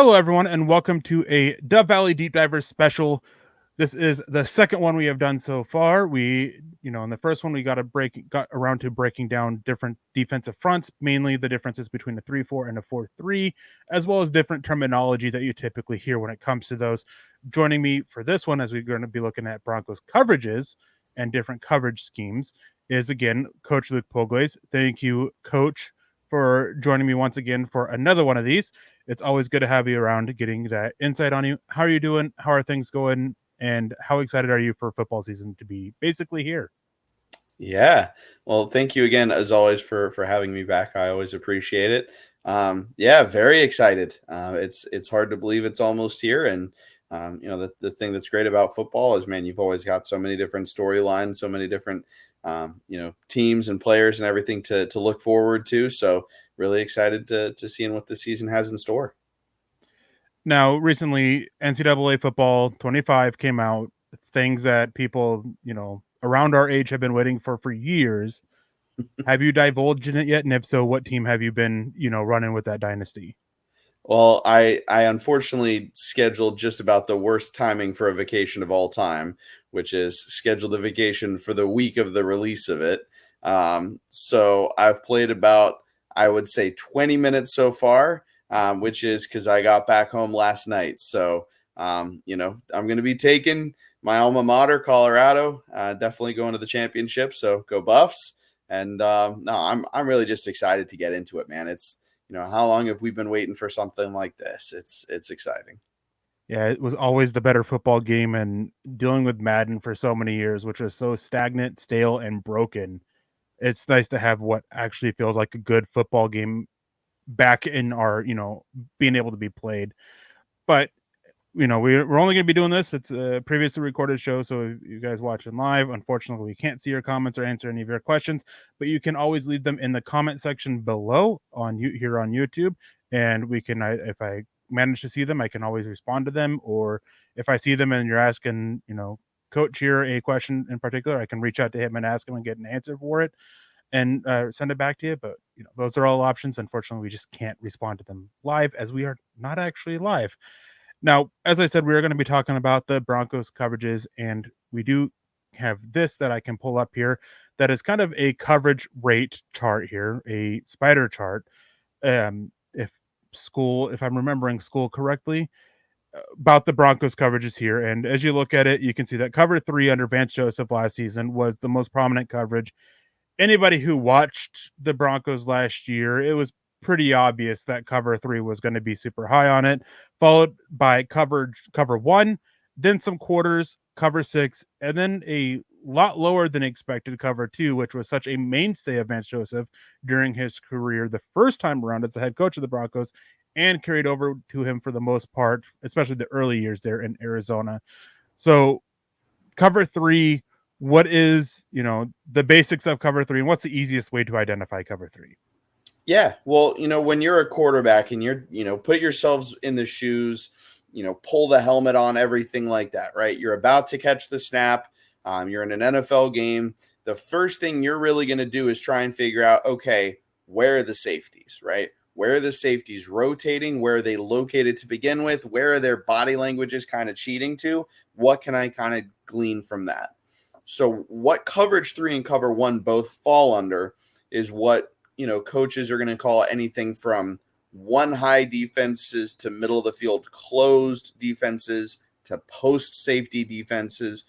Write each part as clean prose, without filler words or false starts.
Hello, everyone, and welcome to a Dove Valley Deep Divers special. This is the second one we have done so far. In the first one, we got around to breaking down different defensive fronts, mainly the differences between a 3-4 and a 4-3, as well as different terminology that you typically hear when it comes to those. Joining me for this one, as we're going to be looking at Broncos coverages and different coverage schemes, is again Coach Luc Polglaze. Thank you, Coach, for joining me once again for another one of these. It's always good to have you around, getting that insight on you. How are you doing? How are things going? And how excited are you for football season to be basically here? Yeah. Well, thank you again, as always, for having me back. I always appreciate it. Yeah, very excited. It's hard to believe it's almost here, and the thing that's great about football is, man, you've always got so many different storylines, so many different teams and players and everything to look forward to. So really excited to seeing what the season has in store. Now, recently, NCAA football 25 came out. It's things that people, around our age have been waiting for years. Have you divulged in it yet? And if so, what team have you been, running with that dynasty? Well, I unfortunately scheduled just about the worst timing for a vacation of all time, which is scheduled a vacation for the week of the release of it. So I've played about, I would say, 20 minutes so far, which is because I got back home last night. So I'm going to be taking my alma mater, Colorado, definitely going to the championship. So go Buffs! And no, I'm really just excited to get into it, man. How long have we been waiting for something like this? It's exciting. Yeah, it was always the better football game, and dealing with Madden for so many years, which was so stagnant, stale, and broken. It's nice to have what actually feels like a good football game back in our, being able to be played. But we're only going to be doing this. It's a previously recorded show, so if you guys watching live, unfortunately, we can't see your comments or answer any of your questions, but you can always leave them in the comment section below here on YouTube, and we can, if I manage to see them, I can always respond to them, or if I see them and you're asking, Coach here a question in particular, I can reach out to him and ask him and get an answer for it and send it back to you. But those are all options. Unfortunately, we just can't respond to them live, as we are not actually live. Now, as I said, we are going to be talking about the Broncos coverages, and we do have this that I can pull up here that is kind of a coverage rate chart here, a spider chart. If I'm remembering school correctly, about the Broncos coverages here. And as you look at it, you can see that cover three under Vance Joseph last season was the most prominent coverage. Anybody who watched the Broncos last year, it was pretty obvious that cover three was going to be super high on it, followed by cover one, then some quarters, cover six, and then a lot lower than expected cover two, which was such a mainstay of Vance Joseph during his career the first time around as the head coach of the Broncos, and carried over to him for the most part, especially the early years there in Arizona. So cover three, what is, the basics of cover three, and what's the easiest way to identify cover three? Yeah. Well, when you're a quarterback and put yourselves in the shoes, pull the helmet on, everything like that, right? You're about to catch the snap. You're in an NFL game. The first thing you're really going to do is try and figure out, okay, where are the safeties, right? Where are the safeties rotating? Where are they located to begin with? Where are their body languages kind of cheating to? What can I kind of glean from that? So, what coverage three and cover one both fall under is what coaches are going to call anything from one high defenses to middle of the field closed defenses to post safety defenses.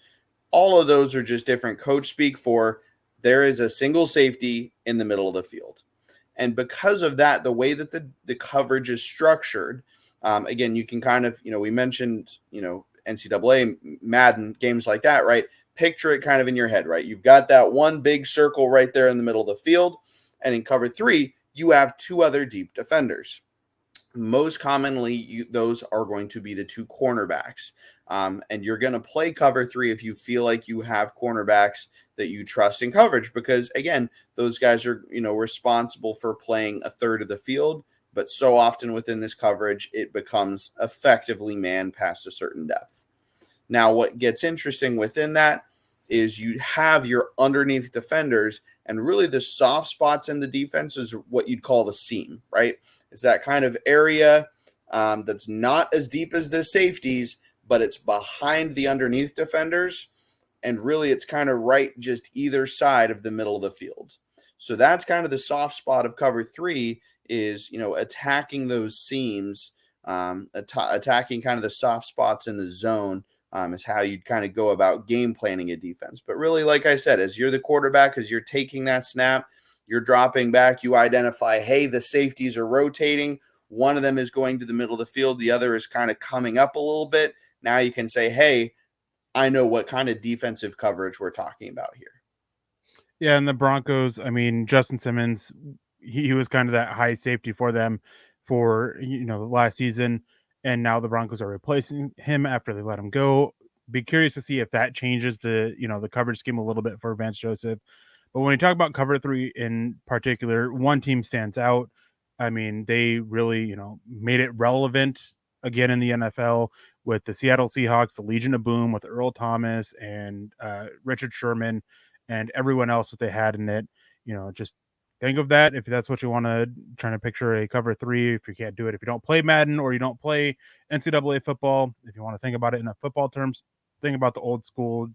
All of those are just different coach speak for there is a single safety in the middle of the field. And because of that, the way that the coverage is structured, again, you can kind of, we mentioned, NCAA, Madden, games like that, right? Picture it kind of in your head, right? You've got that one big circle right there in the middle of the field. And in cover three, you have two other deep defenders. Most commonly, those are going to be the two cornerbacks. And you're going to play cover three if you feel like you have cornerbacks that you trust in coverage, because, again, those guys are, responsible for playing a third of the field. But so often within this coverage, it becomes effectively man past a certain depth. Now, what gets interesting within that is you have your underneath defenders, and really the soft spots in the defense is what you'd call the seam, right? It's that kind of area that's not as deep as the safeties, but it's behind the underneath defenders. And really, it's kind of right just either side of the middle of the field. So that's kind of the soft spot of cover three is, attacking those seams, attacking kind of the soft spots in the zone is how you'd kind of go about game planning a defense. But really, like I said, as you're the quarterback, as you're taking that snap, you're dropping back, you identify, hey, the safeties are rotating. One of them is going to the middle of the field. The other is kind of coming up a little bit. Now you can say, hey, I know what kind of defensive coverage we're talking about here. Yeah, and the Broncos, I mean, Justin Simmons, he was kind of that high safety for them for the last season, and now the Broncos are replacing him after they let him go. Be curious to see if that changes the coverage scheme a little bit for Vance Joseph. But when you talk about cover three in particular, one team stands out. I mean, they really made it relevant again in the NFL with the Seattle Seahawks, the Legion of Boom with Earl Thomas and Richard Sherman and everyone else that they had in it. Just think of that if that's what you want to try to picture a cover three. If you can't do it, if you don't play Madden or you don't play NCAA football, if you want to think about it in a football terms, think about the old school,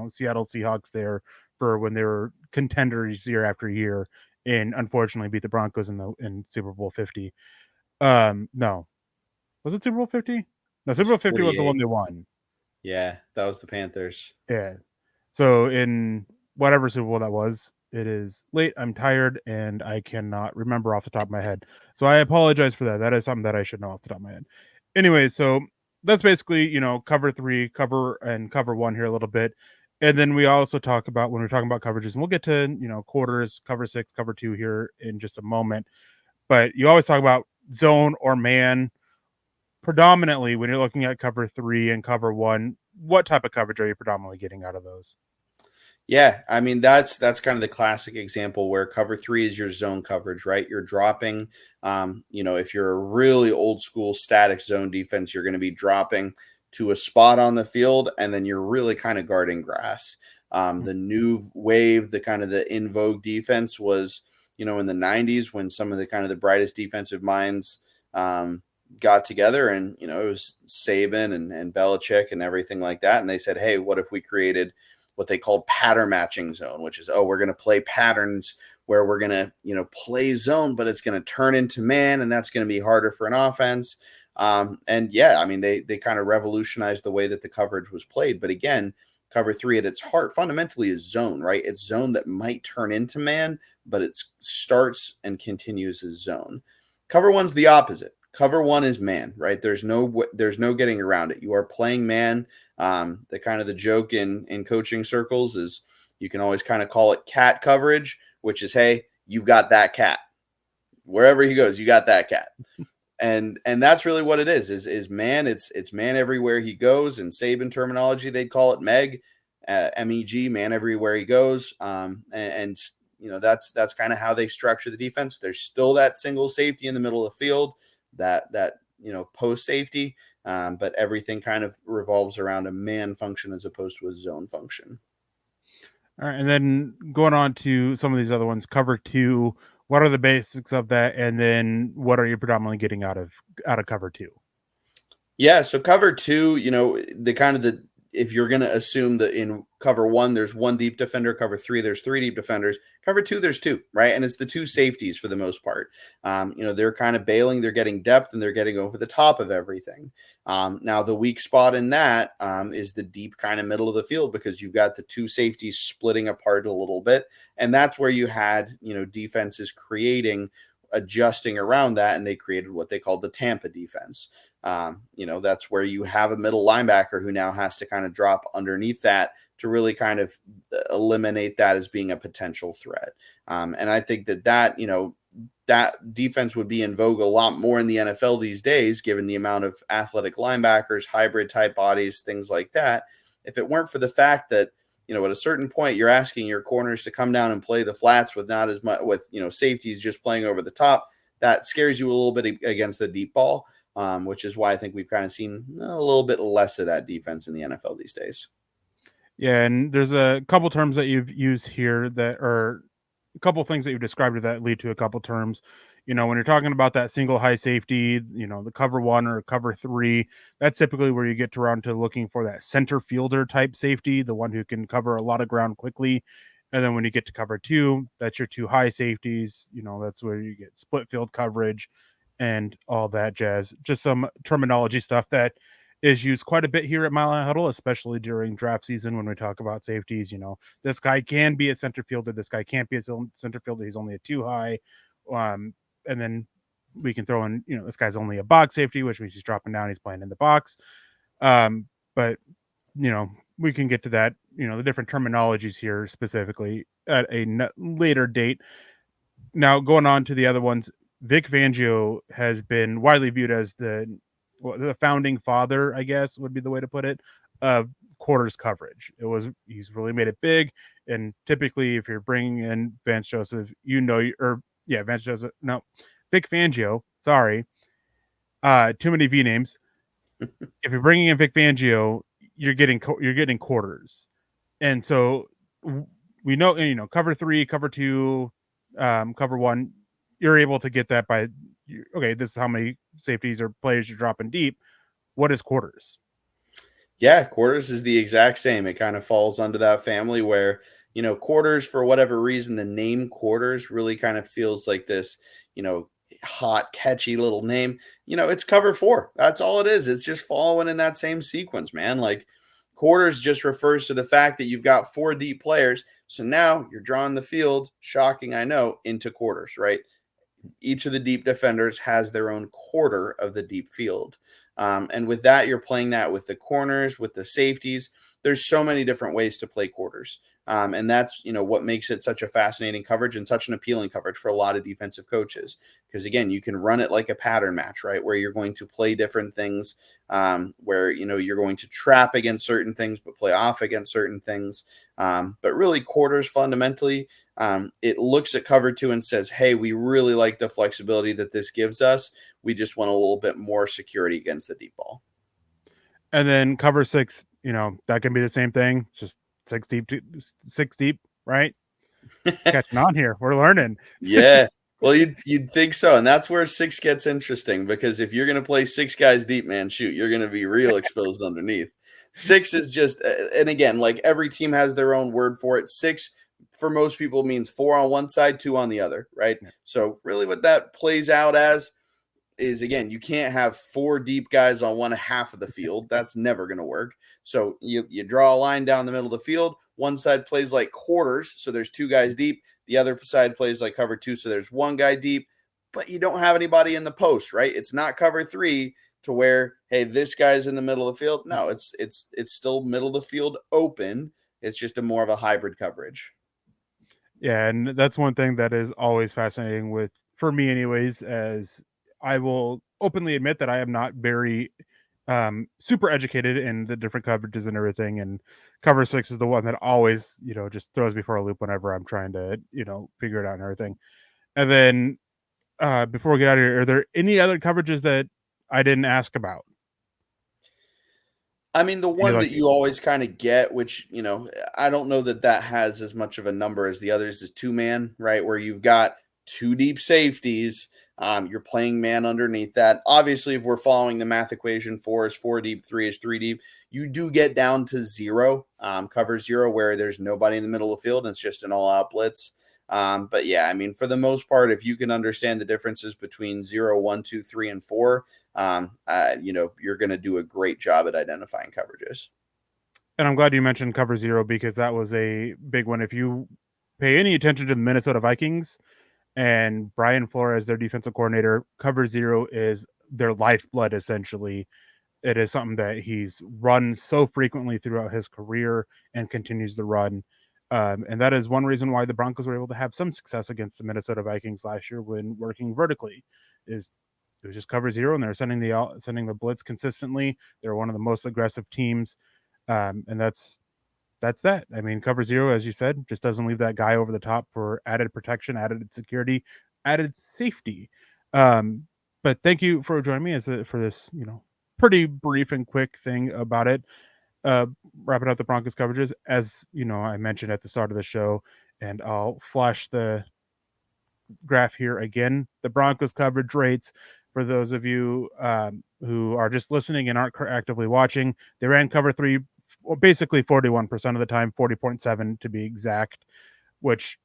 Seattle Seahawks there for when they were contenders year after year and unfortunately beat the Broncos in Super Bowl 50. No, was it Super Bowl 50? No, It was Super Bowl 50 was the one 48. they won. Yeah, that was the Panthers. Yeah. So in whatever Super Bowl that was, it is late. I'm tired and I cannot remember off the top of my head. So I apologize for that. That is something that I should know off the top of my head. Anyway, so that's basically, cover three, cover one here a little bit. And then we also talk about when we're talking about coverages, and we'll get to, quarters, cover six, cover two here in just a moment. But you always talk about zone or man predominantly when you're looking at cover three and cover one. What type of coverage are you predominantly getting out of those? Yeah, I mean that's kind of the classic example where cover three is your zone coverage, right? You're dropping, if you're a really old school static zone defense, you're going to be dropping to a spot on the field, and then you're really kind of guarding grass. The new wave, the kind of the in vogue defense was, in the '90s when some of the kind of the brightest defensive minds got together, and it was Saban and Belichick and everything like that, and they said, hey, what if we created what they called pattern matching zone, which is, we're going to play patterns where we're going to, play zone, but it's going to turn into man, and that's going to be harder for an offense. And yeah, I mean, they kind of revolutionized the way that the coverage was played. But again, cover three at its heart fundamentally is zone, right? It's zone that might turn into man, but it starts and continues as zone. Cover one's the opposite. Cover one is man, right? There's no getting around it. You are playing man. The kind of the joke in coaching circles is you can always kind of call it cat coverage, which is, hey, you've got that cat. Wherever he goes, you got that cat. And that's really what it is man. It's man everywhere he goes. In Saban terminology, they'd call it Meg, MEG, man everywhere he goes. That's kind of how they structure the defense. There's still that single safety in the middle of the field, that post safety, but everything kind of revolves around a man function as opposed to a zone function. All right, and then going on to some of these other ones, cover two. What are the basics of that, and then what are you predominantly getting out of cover two? Yeah, so cover two, if you're going to assume that in cover one, there's one deep defender, cover three, there's three deep defenders, cover two, there's two, right? And it's the two safeties for the most part. They're kind of bailing, they're getting depth, and they're getting over the top of everything. Now, the weak spot in that is the deep kind of middle of the field, because you've got the two safeties splitting apart a little bit. And that's where you had, defenses adjusting around that, and they created what they called the Tampa defense. That's where you have a middle linebacker who now has to kind of drop underneath that to really kind of eliminate that as being a potential threat. And I think that defense would be in vogue a lot more in the NFL these days, given the amount of athletic linebackers, hybrid type bodies, things like that. If it weren't for the fact that, at a certain point, you're asking your corners to come down and play the flats with not as much, with, safeties just playing over the top, that scares you a little bit against the deep ball, which is why I think we've kind of seen a little bit less of that defense in the NFL these days. Yeah, and there's a couple terms that you've used here that are a couple things that you've described that lead to a couple terms. When you're talking about that single high safety, the cover 1 or cover 3, that's typically where you get around to looking for that center fielder type safety, the one who can cover a lot of ground quickly. And then when you get to cover 2, that's your 2 high safeties. That's where you get split field coverage and all that jazz. Just some terminology stuff that is used quite a bit here at Mile High Huddle, especially during draft season when we talk about safeties. This guy can be a center fielder. This guy can't be a center fielder. He's only a 2 high. And then we can throw in, this guy's only a box safety, which means he's dropping down. He's playing in the box. But, we can get to that, the different terminologies here specifically at a later date. Now, going on to the other ones, Vic Fangio has been widely viewed as the founding father, I guess would be the way to put it, of quarters coverage. He's really made it big. And typically, if you're bringing in Vance Joseph, Vance Joseph, no, Vic Fangio, sorry, too many V names. If you're bringing in Vic Fangio, you're getting quarters. And so we know, cover 3, cover 2, cover 1, you're able to get that by, okay, this is how many safeties or players you're dropping deep. What is quarters? Yeah, quarters is the exact same. It kind of falls under that family where, quarters, for whatever reason, the name quarters really kind of feels like this, hot, catchy little name. It's cover 4. That's all it is. It's just following in that same sequence, man. Like, quarters just refers to the fact that you've got 4 deep players. So now you're drawing the field, shocking, I know, into quarters, right? Each of the deep defenders has their own quarter of the deep field. And with that, you're playing that with the corners, with the safeties. There's so many different ways to play quarters. And that's, what makes it such a fascinating coverage and such an appealing coverage for a lot of defensive coaches. Because again, you can run it like a pattern match, right? Where you're going to play different things, where, you're going to trap against certain things, but play off against certain things. But really quarters fundamentally, it looks at cover 2 and says, hey, we really like the flexibility that this gives us. We just want a little bit more security against the deep ball. And then cover 6, that can be the same thing. It's just 6 deep, right? Catching on here. We're learning. Yeah. Well, you'd think so. And that's where 6 gets interesting, because if you're going to play 6 guys deep, man, shoot, you're going to be real exposed underneath. 6 is just, and again, like every team has their own word for it. 6 for most people means 4 on one side, 2 on the other, right? Yeah. So really what that plays out as is, again, you can't have 4 deep guys on one half of the field. That's never going to work. So you draw a line down the middle of the field. One side plays like quarters, so there's 2 guys deep. The other side plays like cover 2, so there's 1 guy deep, but you don't have anybody in the post, right? It's not cover 3 to where, hey, this guy's in the middle of the field. No, it's still middle of the field open. It's just a more of a hybrid coverage. Yeah, and that's one thing that is always fascinating for me anyways, as I will openly admit that I am not very super educated in the different coverages and everything, and cover 6 is the one that always, just throws me for a loop whenever I'm trying to, figure it out and everything. And then before we get out of here, are there any other coverages that I didn't ask about? I mean, the one that you always kind of get, which, I don't know that has as much of a number as the others, is 2-man, right? Where you've got 2 deep safeties. You're playing man underneath that. Obviously, if we're following the math equation, 4 is 4 deep, 3 is 3 deep. You do get down to 0, cover 0, where there's nobody in the middle of the field and it's just an all-out blitz. But yeah, I mean, for the most part, if you can understand the differences between 0, 1, 2, 3, and 4, you're going to do a great job at identifying coverages. And I'm glad you mentioned cover 0, because that was a big one. If you pay any attention to the Minnesota Vikings and Brian Flores, their defensive coordinator, cover 0 is their lifeblood, essentially. It is something that he's run so frequently throughout his career and continues to run. And that is one reason why the Broncos were able to have some success against the Minnesota Vikings last year when working vertically. Is it was just cover 0, and they're sending the blitz consistently. They're one of the most aggressive teams, and that's that. I mean, cover 0, as you said, just doesn't leave that guy over the top for added protection, added security, added safety. But thank you for joining me for this, pretty brief and quick thing about it. Wrapping up the Broncos coverages, as I mentioned at the start of the show, and I'll flash the graph here again. The Broncos coverage rates, for those of you who are just listening and aren't actively watching, they ran cover three basically 41% of the time, 40.7 to be exact, which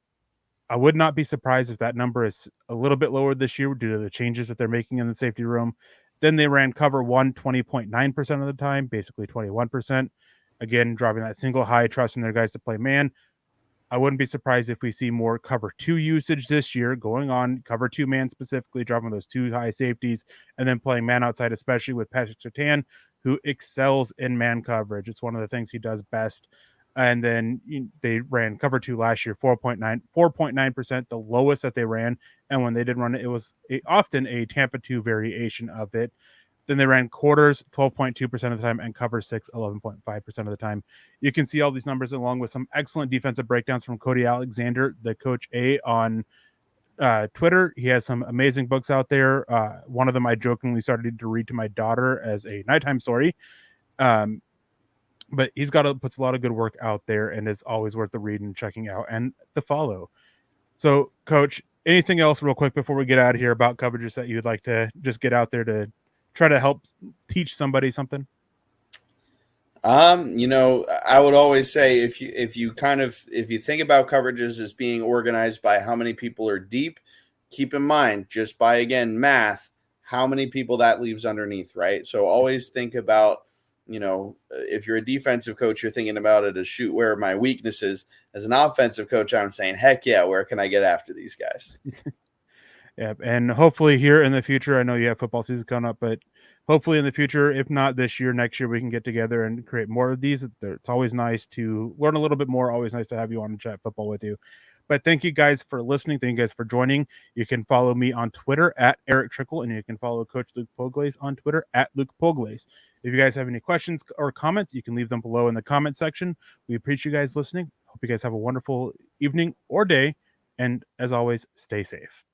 I would not be surprised if that number is a little bit lower this year due to the changes that they're making in the safety room. Then they ran cover one 20.9% of the time, basically 21%. Again, driving that single high, trusting their guys to play man. I wouldn't be surprised if we see more cover two usage this year going on, cover two man specifically, dropping those two high safeties, and then playing man outside, especially with Patrick Surtain, who excels in man coverage. It's one of the things he does best. And then they ran cover two last year, 4.9%, the lowest that they ran. And when they did run it, it was often a Tampa 2 variation of it. Then they ran quarters 12.2% of the time and cover six 11.5% of the time. You can see all these numbers along with some excellent defensive breakdowns from Cody Alexander, the Coach A, on Twitter. He has some amazing books out there. One of them I jokingly started to read to my daughter as a nighttime story. But he's puts a lot of good work out there and is always worth the read and checking out and the follow. So, Coach, anything else real quick before we get out of here about coverages that you'd like to just get out there to try to help teach somebody something? I would always say if you think about coverages as being organized by how many people are deep, keep in mind just by again math how many people that leaves underneath, right? So always think about, if you're a defensive coach, you're thinking about it as shoot, where are my weaknesses? As an offensive coach, I'm saying, heck yeah, where can I get after these guys? Yeah, and hopefully here in the future, I know you have football season coming up, but hopefully in the future, if not this year, next year, we can get together and create more of these. It's always nice to learn a little bit more. Always nice to have you on and chat football with you. But thank you guys for listening. Thank you guys for joining. You can follow me on Twitter at Erick Trickel, and you can follow Coach Luc Polglaze on Twitter at Luc Polglaze. If you guys have any questions or comments, you can leave them below in the comment section. We appreciate you guys listening. Hope you guys have a wonderful evening or day. And as always, stay safe.